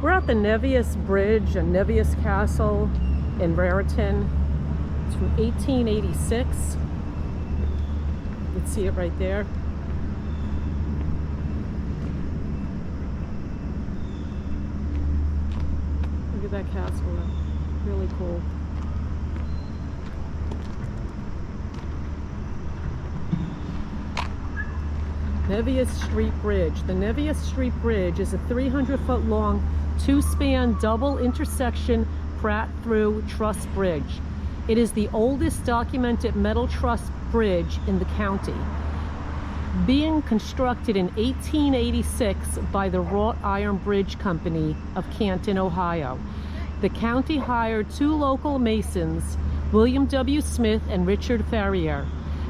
We're at the Nevius Bridge and Nevius Castle in Raritan. It's from 1886. You can see it right there. Look at that castle, really cool. Nevius Street Bridge. The Nevius Street Bridge is a 300-foot long, two-span, double intersection Pratt through truss bridge. It is the oldest documented metal truss bridge in the county, being constructed in 1886 by the Wrought Iron Bridge Company of Canton, Ohio. The county hired two local masons, William W. Smith and Richard Ferrier,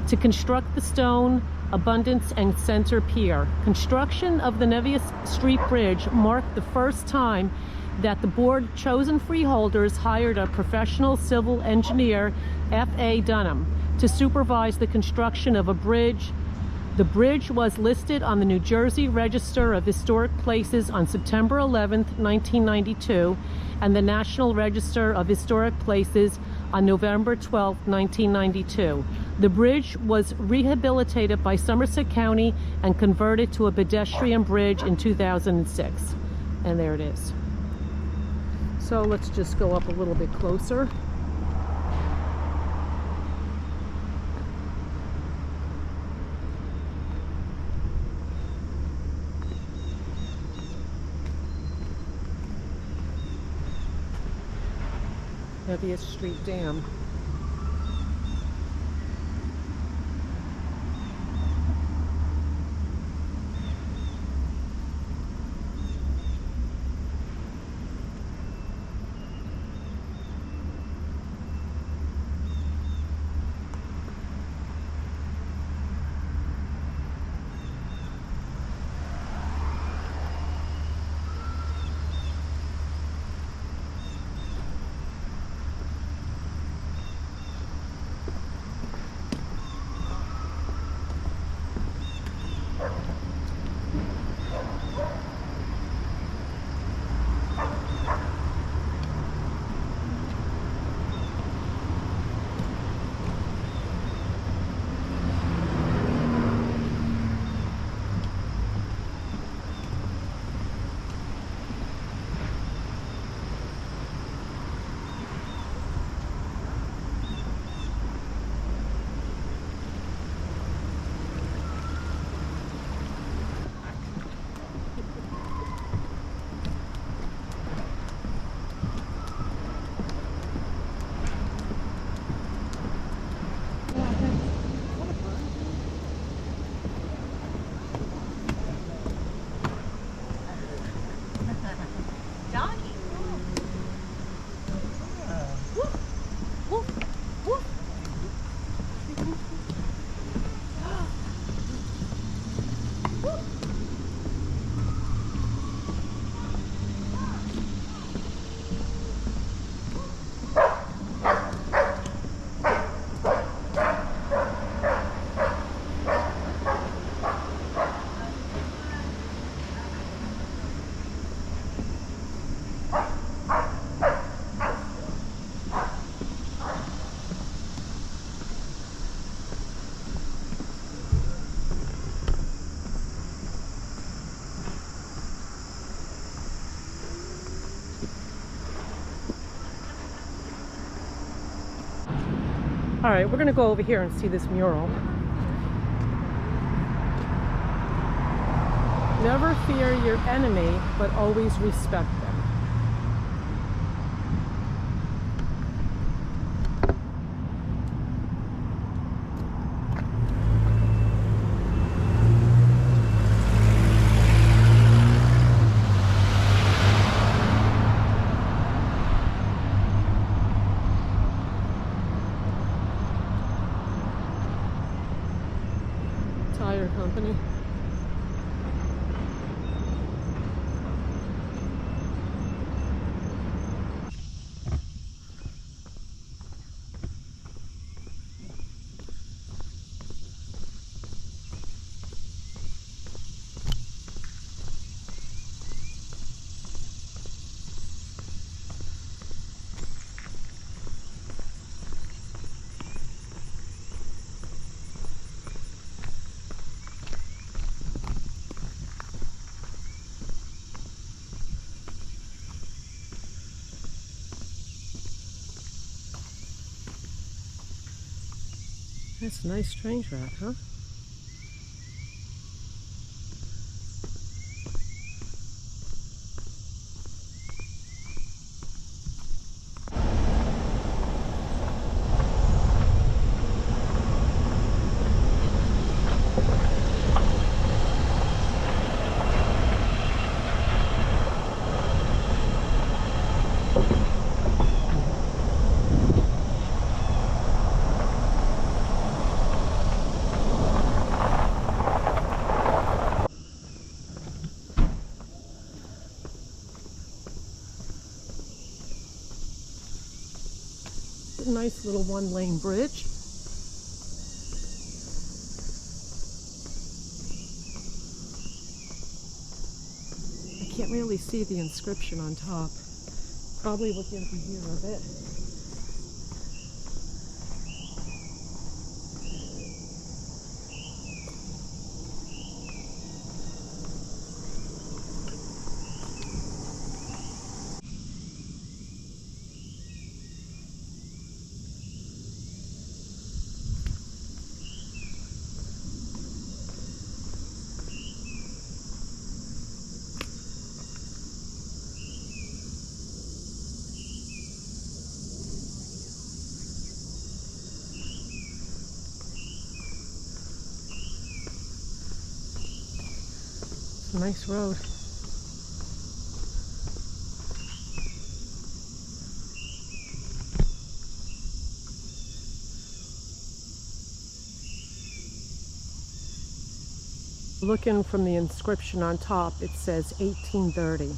to construct the stone abundance and center pier. Construction of the Nevius Street Bridge marked the first time that the board chosen freeholders hired a professional civil engineer, F.A. Dunham, to supervise the construction of a bridge. The bridge was listed on the New Jersey Register of Historic Places on September 11, 1992, and the National Register of Historic Places on November 12, 1992. The bridge was rehabilitated by Somerset County and converted to a pedestrian bridge in 2006. And there it is. So let's just go up a little bit closer. Nevius Street Dam. All right, we're gonna go over here and see this mural. Never fear your enemy, but always respect them. Tire company. That's a nice train track, huh? A nice little one-lane bridge. I can't really see the inscription on top. Probably within here of it. Nice road. Looking from the inscription on top, it says 1830.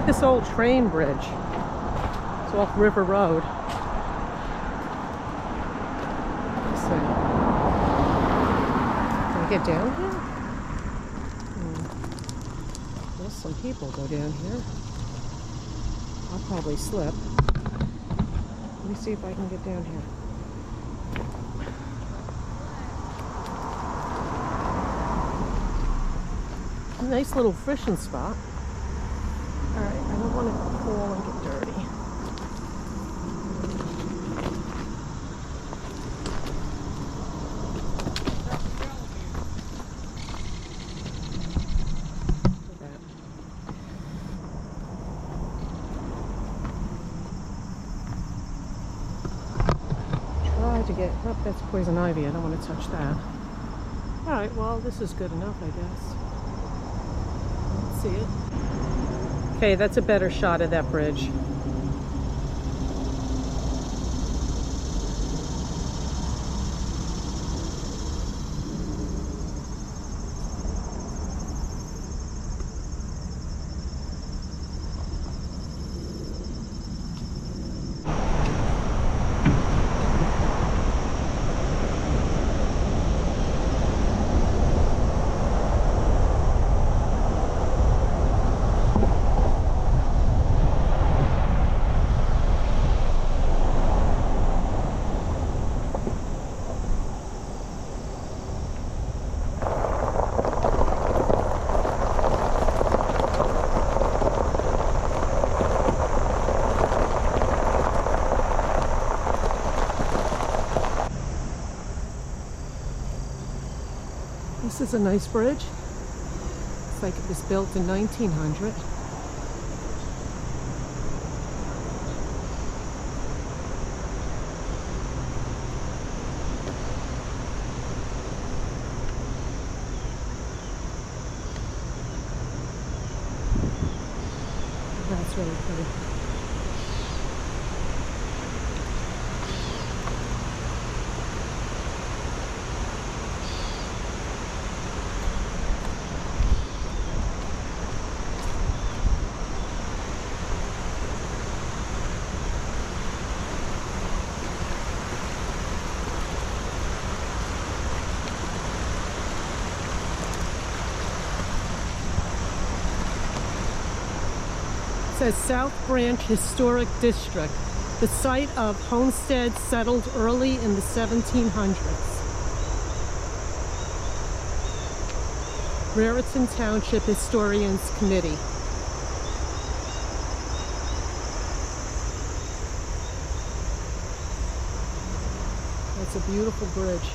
This old train bridge. It's off River Road. Let's see. Can I get down here? There's some people go down here. I'll probably slip. Let me see if I can get down here. Nice little fishing spot. Alright, I don't want to fall and get dirty. Try to get, oh, that's poison ivy. I don't want to touch that. Alright, well, this is good enough, I guess. Let's see it. Okay, that's a better shot of that bridge. This is a nice bridge. Looks like it was built in 1900. That's really pretty. Says South Branch Historic District, the site of homesteads settled early in the 1700s. Raritan Township Historians Committee. That's a beautiful bridge.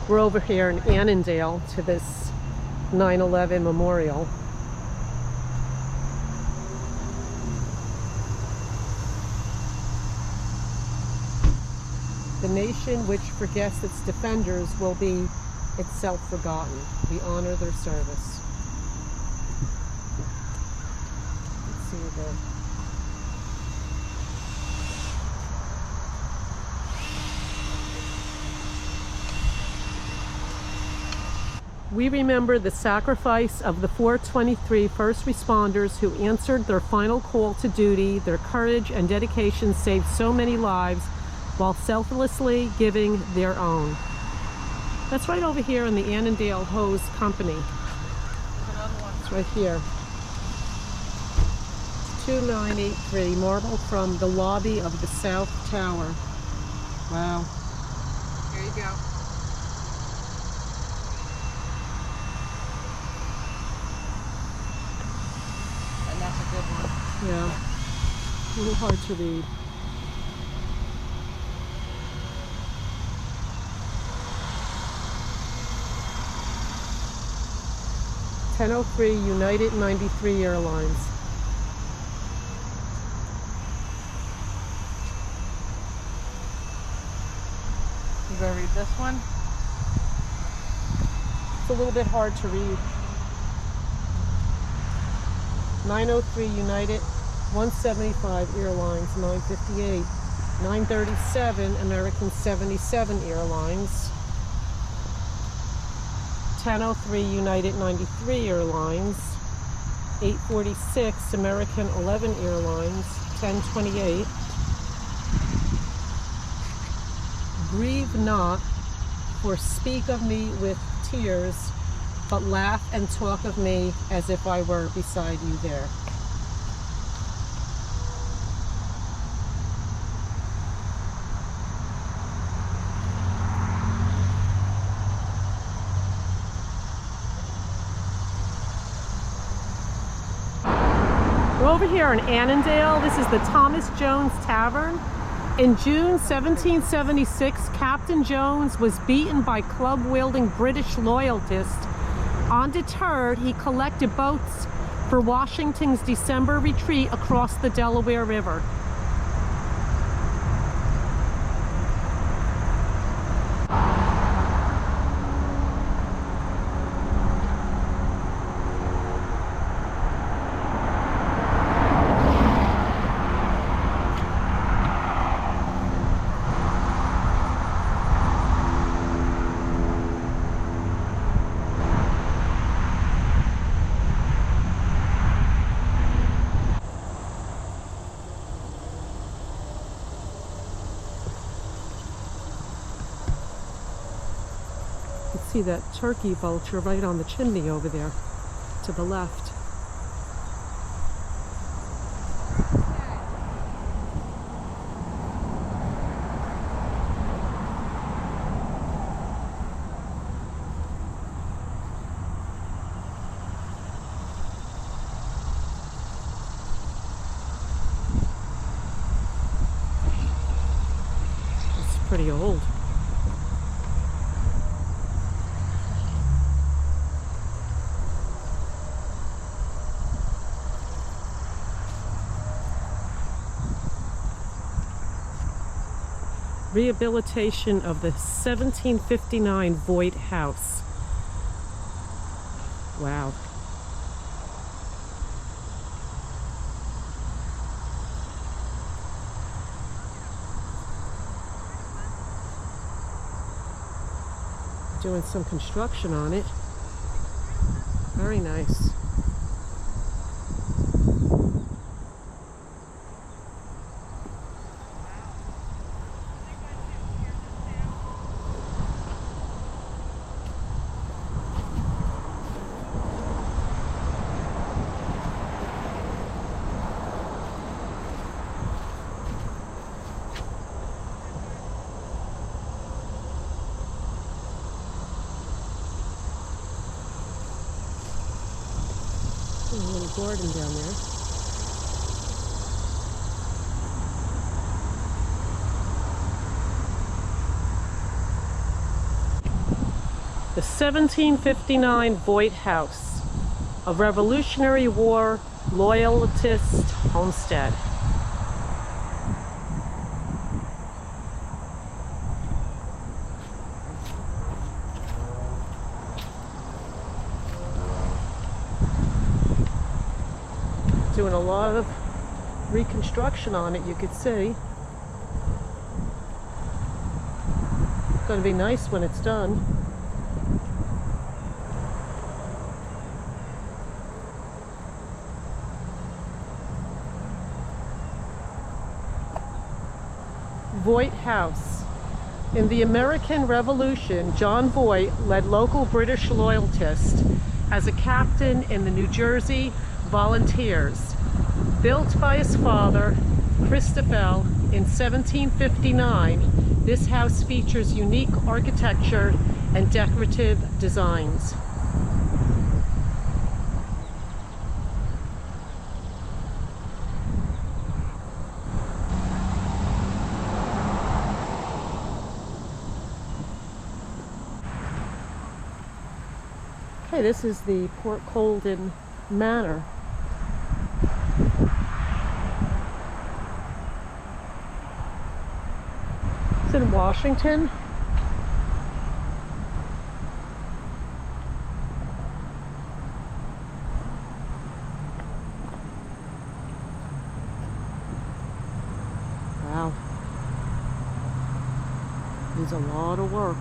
We're over here in Annandale to this 9/11 memorial. The nation which forgets its defenders will be itself forgotten. We honor their service. Let's see the We remember the sacrifice of the 423 first responders who answered their final call to duty. Their courage and dedication saved so many lives while selflessly giving their own. That's right over here in the Annandale Hose Company. It's right here. 2983, marble from the lobby of the South Tower. Wow. Here you go. That's a good one. Yeah, a little hard to read. (10:03) United 93 Airlines. You gonna read this one? It's a little bit hard to read. 903 United, 175 Airlines, 958, 937 American 77 Airlines, 1003 United 93 Airlines, 846 American 11 Airlines, 1028. Grieve not, for speak of me with tears, but laugh and talk of me as if I were beside you there. We're over here in Annandale. This is the Thomas Jones Tavern. In June 1776, Captain Jones was beaten by club-wielding British loyalists. Undeterred, he collected boats for Washington's December retreat across the Delaware River. see that turkey vulture right on the chimney over there to the left. It's pretty old. Rehabilitation of the 1759 Vought house. Wow. Doing some construction on it. Very nice. A little garden down there. The 1759 Vought house, a Revolutionary War loyalist homestead. Doing a lot of reconstruction on it, you could see. It's going to be nice when it's done. Vought House. In the American Revolution, John Vought led local British loyalists as a captain in the New Jersey Volunteers. Built by his father, Christopher, in 1759, this house features unique architecture and decorative designs. Okay, this is the Port Colden Manor. It's in Washington. Wow. Needs a lot of work.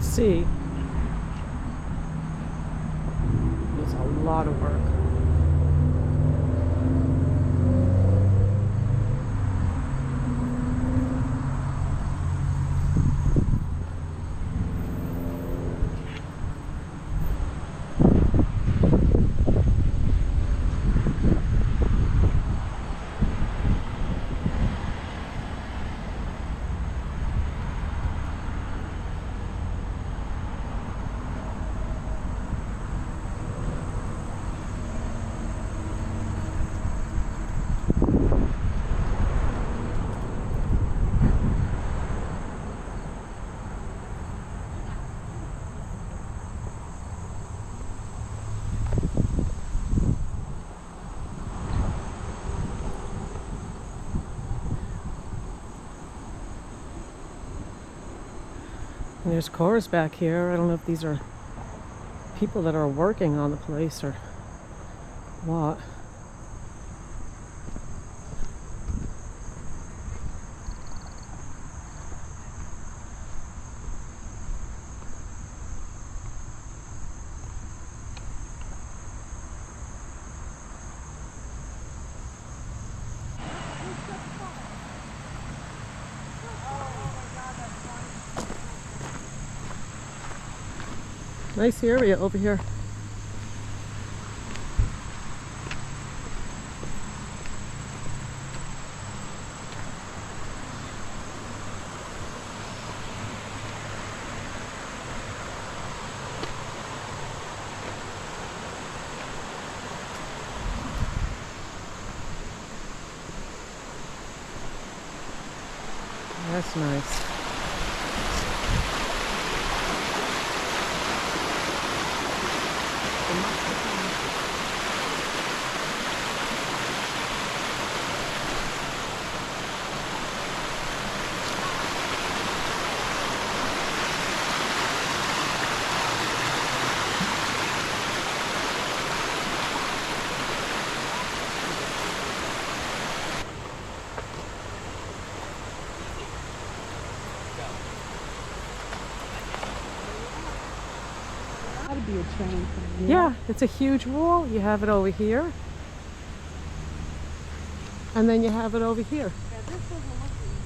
See, it's a lot of work. And there's cars back here. I don't know if these are people that are working on the place or what. Nice area over here. That's nice. Be a chain. Yeah, it's a huge wall. You have it over here. And then you have it over here. Yeah, this doesn't look easy.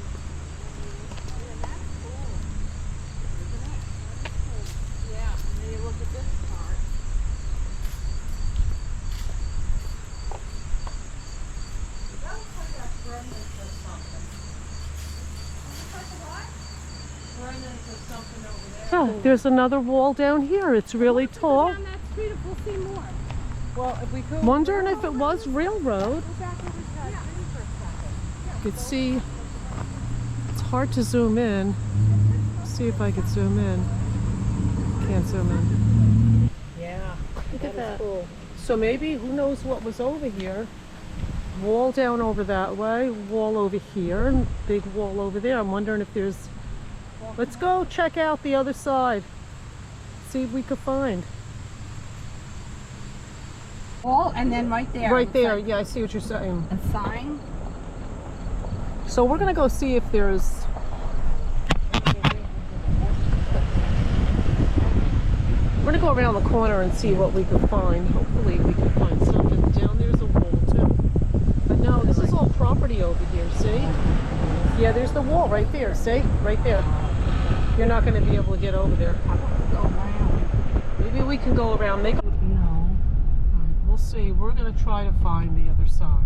Yeah, that's cool. Isn't it? That is cool. Yeah, and then you look at this part. That looks like that's remnants or something. Looks like a what? Remnants or something over there. Yeah, there's another wall down here. It's really tall. Go down that street if we'll see more. Well, if we go Wondering if it was railroad. go back over to that thing for a second. You could see, it's hard to zoom in. See if I could zoom in. Can't zoom in. Yeah. Look at that. Cool. So maybe, who knows what was over here. Wall down over that way, wall over here, and big wall over there. I'm wondering if there's, let's go check out the other side. See if we could find. Wall, and then right there. Right looks there, like yeah, I see what you're saying. a sign. So we're gonna go see if there's, we're gonna go around the corner and see what we can find. Hopefully we can find something. Down there's a wall too. But no, this is all property over here, see? Yeah, there's the wall right there, see? Right there. You're not gonna be able to get over there. Go around. Maybe we can go around, make a... No. We'll see. We're gonna try to find the other side.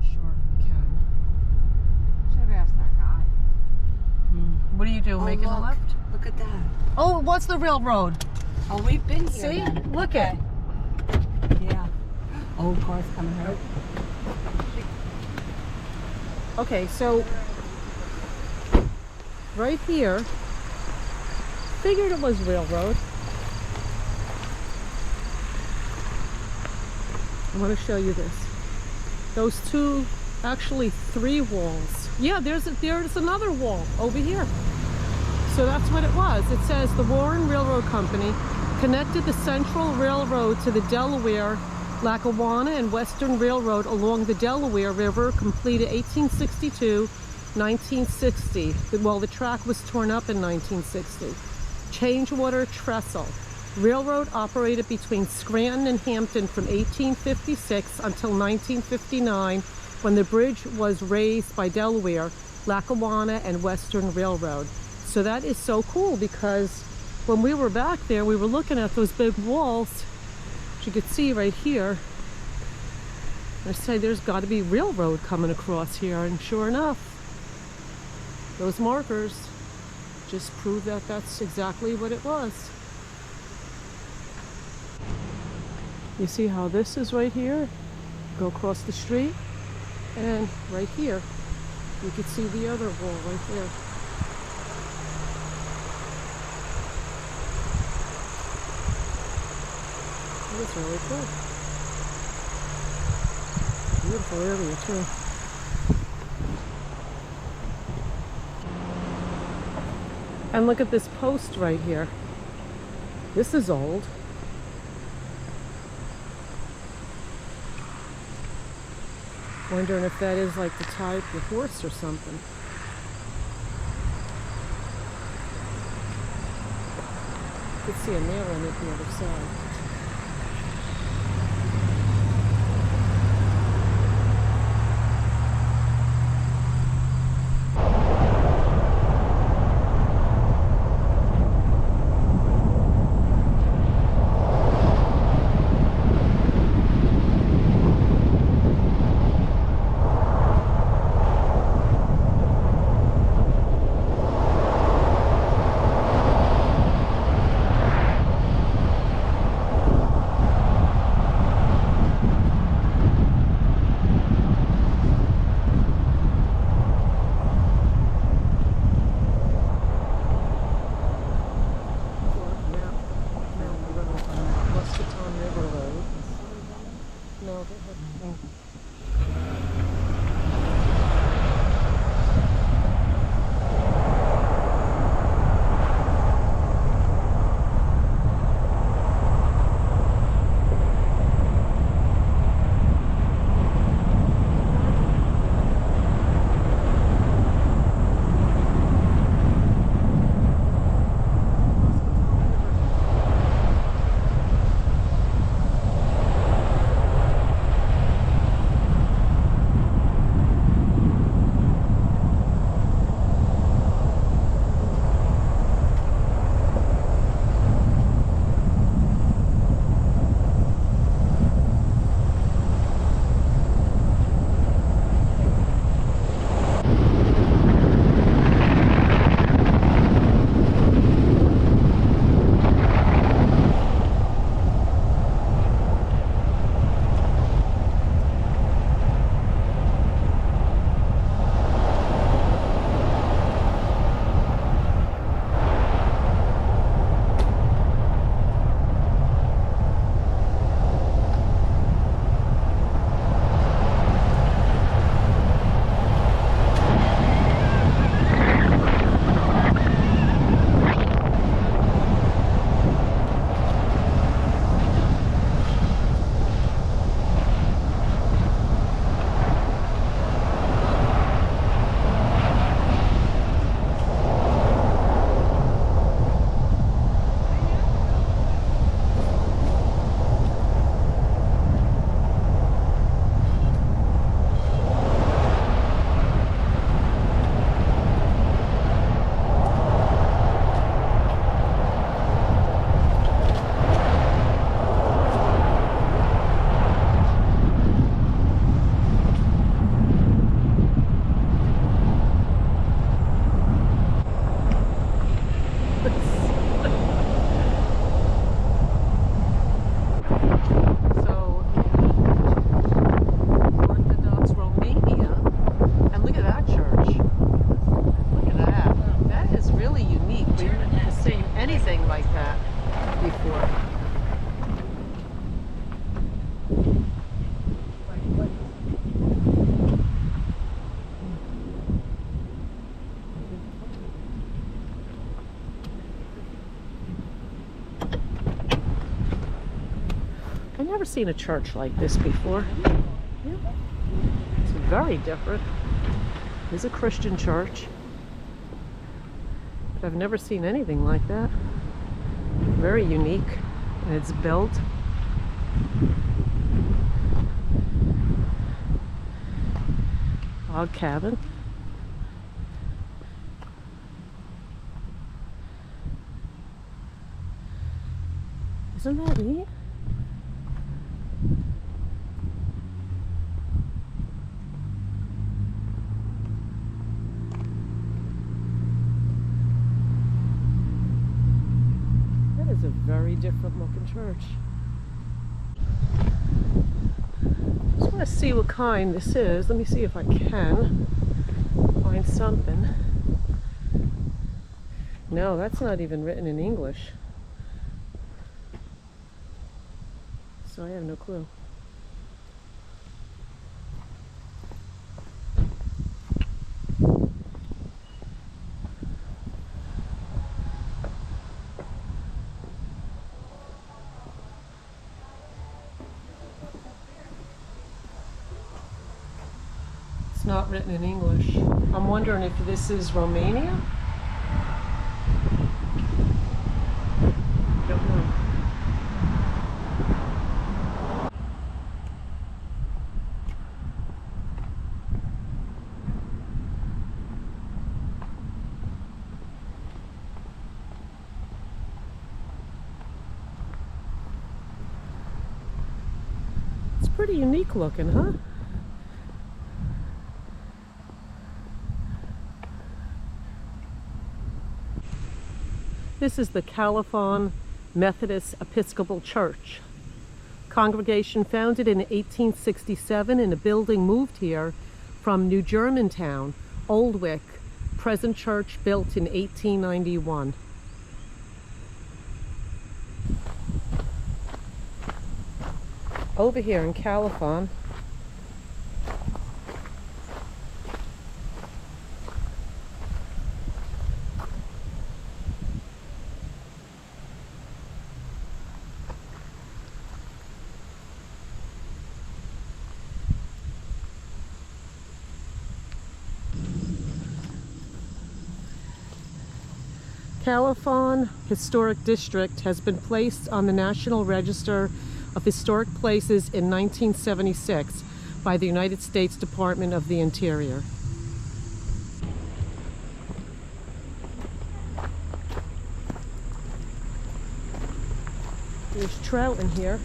Sure, if we can. Should have asked that guy. What do you do? Making a look. left? Look at that. Oh, what's the railroad? Oh, we've been here. See? then. Look at. Yeah. Old cars coming out. Okay, so right here, figured it was railroad. I want to show you this. Those two, actually 3 walls. Yeah, there's another wall over here. So that's what it was. It says the Warren Railroad Company connected the Central Railroad to the Delaware, Lackawanna, and Western Railroad along the Delaware River, completed 1862, 1960. Well, the track was torn up in 1960. Changewater Trestle. Railroad operated between Scranton and Hamden from 1856 until 1959, when the bridge was raised by Delaware, Lackawanna, and Western Railroad. So that is so cool, because when we were back there, we were looking at those big walls, which you could see right here. I say there's got to be railroad coming across here, and sure enough, those markers just prove that that's exactly what it was. You see how this is right here? Go across the street, and right here, you could see the other wall right there. It's really cool. Beautiful area too. And look at this post right here. This is old. Wondering if that is like to tie up your horse or something. You could see a nail in it the other side. never seen a church like this before. Yeah. It's very different. It's a Christian church. But I've never seen anything like that. Very unique. And it's built. Log cabin. Isn't that neat? That is a very different looking church. Just want to see what kind this is. Let me see if I can find something. No, that's not even written in English. So I have no clue. It's not written in English. I'm wondering if this is Romania? I don't know. Pretty unique looking, huh? This is the Califon Methodist Episcopal Church. Congregation founded in 1867 in a building moved here from New Germantown, Oldwick. Present church built in 1891. Over here in Califon, Califon Historic District has been placed on the National Register of Historic Places in 1976 by the United States Department of the Interior. There's trout in here.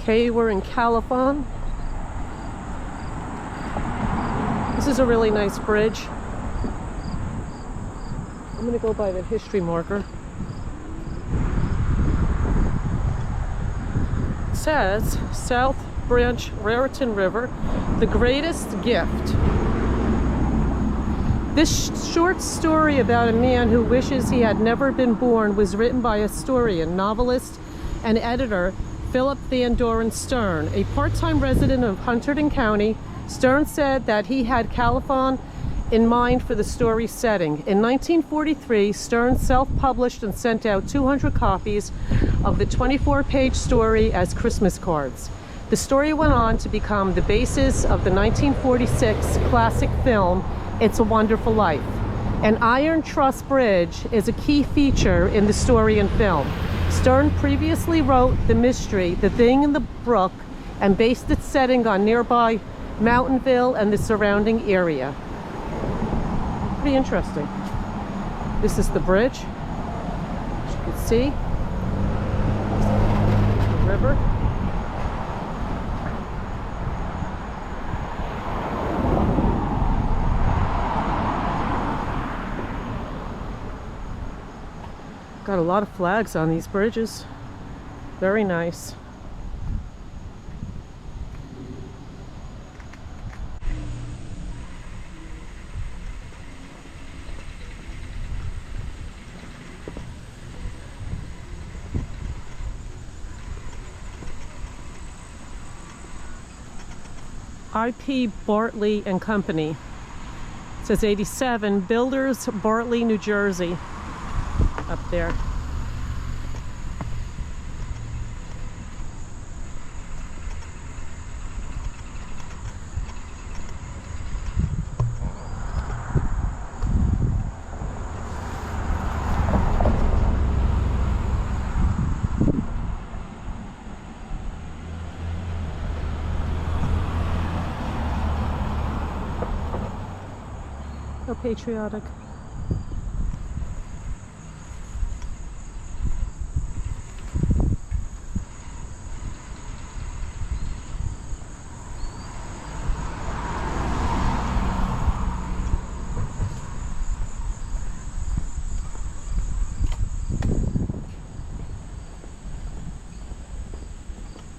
Okay, we're in Califon. This is a really nice bridge. I'm gonna go by the history marker. It says South Branch Raritan River, The Greatest Gift. This short story about a man who wishes he had never been born was written by historian, novelist, and editor Philip Van Doren Stern, a part-time resident of Hunterdon County. Stern said that he had Califon in mind for the story's setting. In 1943, Stern self-published and sent out 200 copies of the 24-page story as Christmas cards. The story went on to become the basis of the 1946 classic film, It's a Wonderful Life. An iron truss bridge is a key feature in the story and film. Stern previously wrote the mystery, The Thing in the Brook, and based its setting on nearby Mountainville and the surrounding area. Pretty interesting. This is the bridge, as you can see. The river. Got a lot of flags on these bridges. Very nice. IP Bartley and Company. It says 87, Builders, Bartley, New Jersey. Up there. How patriotic.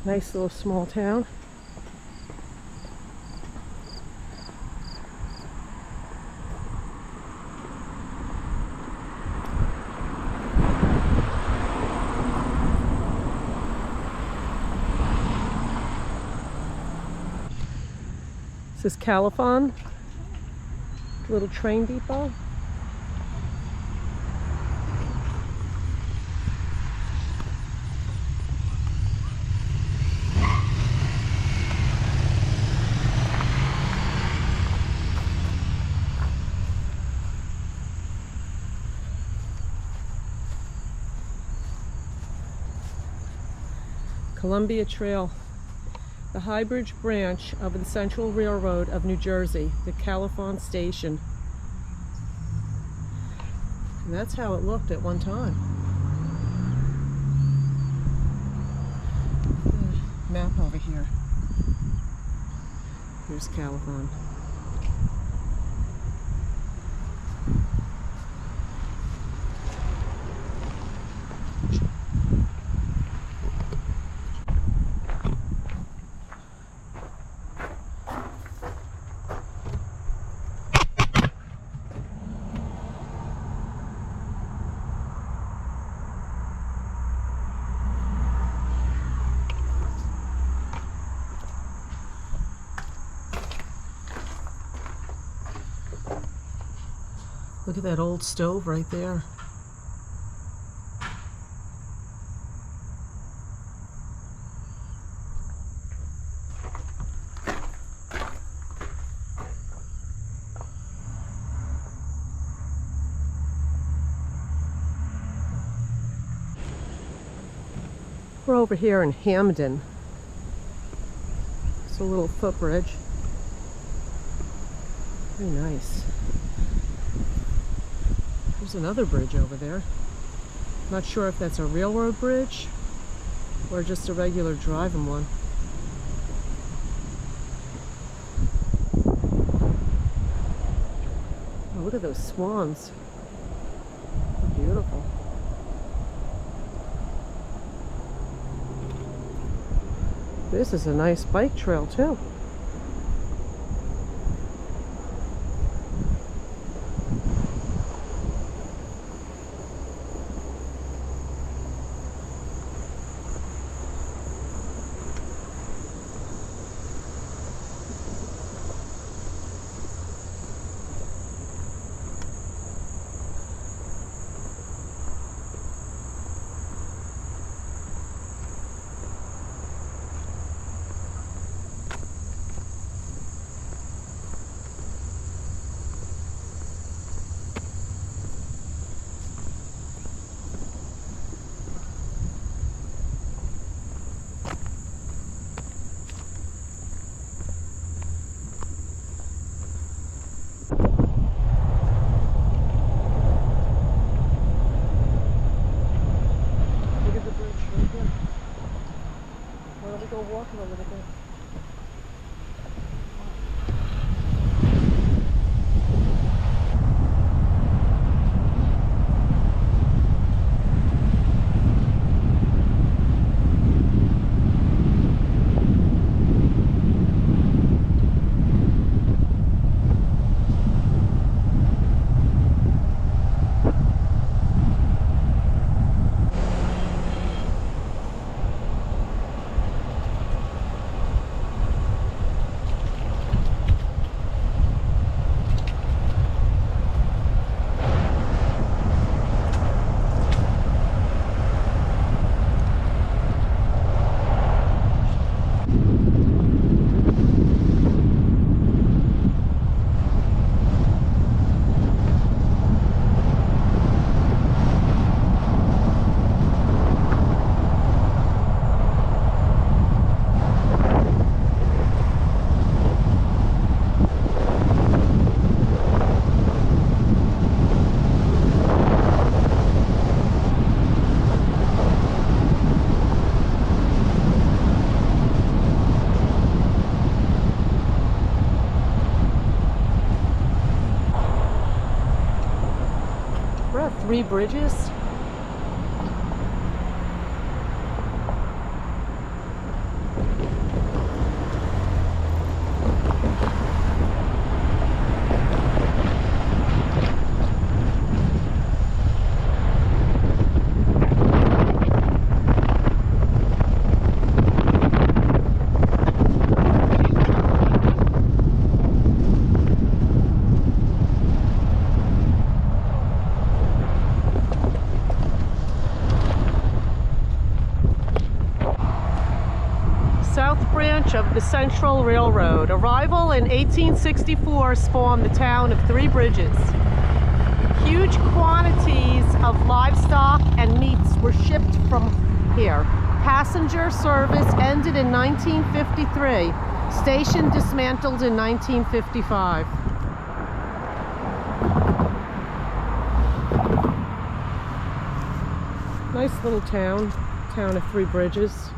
Nice little small town. This is Califon, little train depot. Columbia Trail, the Highbridge branch of the Central Railroad of New Jersey, the Califon station. And that's how it looked at one time. The map over here. Here's Califon. Look at that old stove right there. We're over here in Hamden. It's a little footbridge. Very nice. There's another bridge over there. Not sure if that's a railroad bridge or just a regular driving one. Oh, look at those swans. They're beautiful. This is a nice bike trail too. Walking a little bit. We're at 3 Bridges. Of the Central Railroad. Arrival in 1864 spawned the town of 3 Bridges. Huge quantities of livestock and meats were shipped from here. Passenger service ended in 1953. Station dismantled in 1955. Nice little town of 3 Bridges.